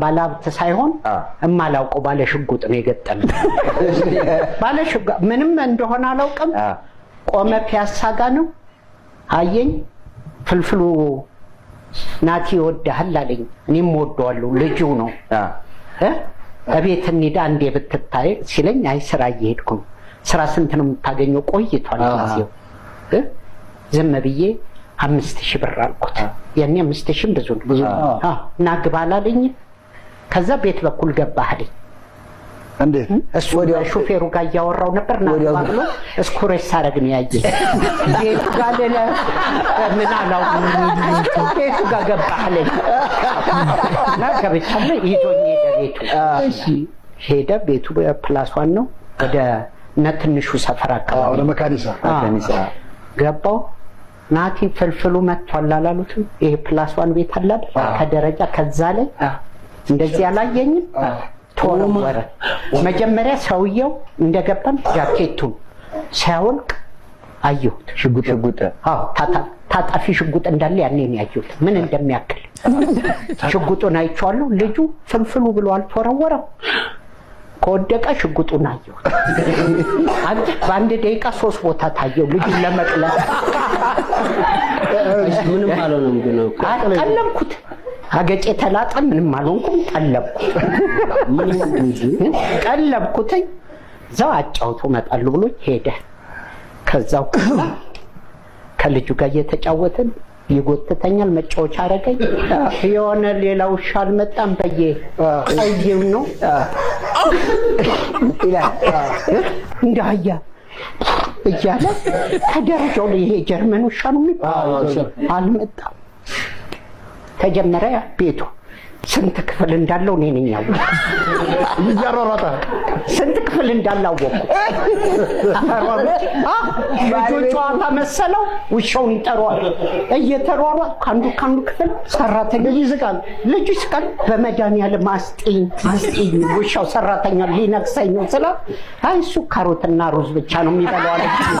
ባለሀብት ሳይሆን እማላውቀው ባለ ሽጉጥ ነው የገጠመኝ። ባለ ሽጉጥ ምንም እንደሆነ አላውቅም። ቆመ ፒያሳ ጋር ነው አየኝ። ፍልፍሉ ናቲ ይወድሃል አለኝ። እኔም ወደዋለሁ ልጁ ነው። እቤት እንሂድ አንዴ ብትታይ ሲለኝ አይ ስራ እየሄድኩ ነው። ስራ ስንት ነው የምታገኘው? ቆይቷል ጊዜው። ዝም ብዬ 5000 ብር አልኩት። ያኔ 5000 ብዙ ነው። እና ግባ አላለኝ። ከዛ ቤት በኩል ገባህ አለኝ። እንዴት እሱ ወዲያ ሹፌሩ ጋር እያወራው ነበር እና ባብሎ እስኩሬስ ሳረግ ነው ያየኝ። ቤቱ ጋር ለለ ምን አላው ቤቱ ጋር ገባህ አለኝ። እና ገብቻለሁ። ይዞኝ ሄደ ቤቱ። እሺ ሄደ። ቤቱ ፕላስ ዋን ነው። ወደ ትንሹ ሰፈር አካባቢ ወደ መካኒሳ ገባው። ናቲ ፍልፍሉ መጥቷል አላሉትም? ይሄ ፕላስ ዋን ቤት አለ ከደረጃ ከዛ ላይ እንደዚህ አላየኝም። ተወረወረ። መጀመሪያ ሰውየው እንደገባን ጃኬቱን ሲያወልቅ አየሁት። ሽጉጥ ታጣፊ ሽጉጥ እንዳለ ያኔ ነው ያየሁት፣ ምን እንደሚያክል ሽጉጡን አይቼዋለሁ። ልጁ ፍልፍሉ ብሎ አልተወረወረም። ከወደቀ ሽጉጡን አየሁት። በአንድ ደቂቃ 3 ቦታ ታየው ልጁን ለመቅለል። ምንም አልሆነም ግን ቀለምኩት። አገጬ ተላጠ። ምንም አልሆንኩም። ቀለብኩት። እዛው አጫውቶ እመጣለሁ ብሎ ሄደ። ከዛው ከልጁ ጋር እየተጫወትን ይጎትተኛል። መጫወቻ አረገኝ። የሆነ ሌላ ውሻ አልመጣም። ቀይው ነው እንደ አህያ እያለ ከደረጃው ላይ ይሄ ጀርመን ውሻ ነው የሚባለው አልመጣም። ተጀመረ። ቤቱ ስንት ክፍል እንዳለው እኔ ነኝ ያወቅሁት። እያሯሯጠ ስንት ክፍል እንዳለው አወቅሁት። ልጁ ጨዋታ መሰለው። ውሻውን ይጠራዋል። እየተሯሯጠ ከአንዱ ክፍል ሰራተኛ ልጁ ይስቃል። በመድኃኒዓለም አስጢኝ ውሻው ሰራተኛ ሊነክሰኝ ነው ስለ አይ እሱ ካሮትና ሩዝ ብቻ ነው የሚበላው አለች።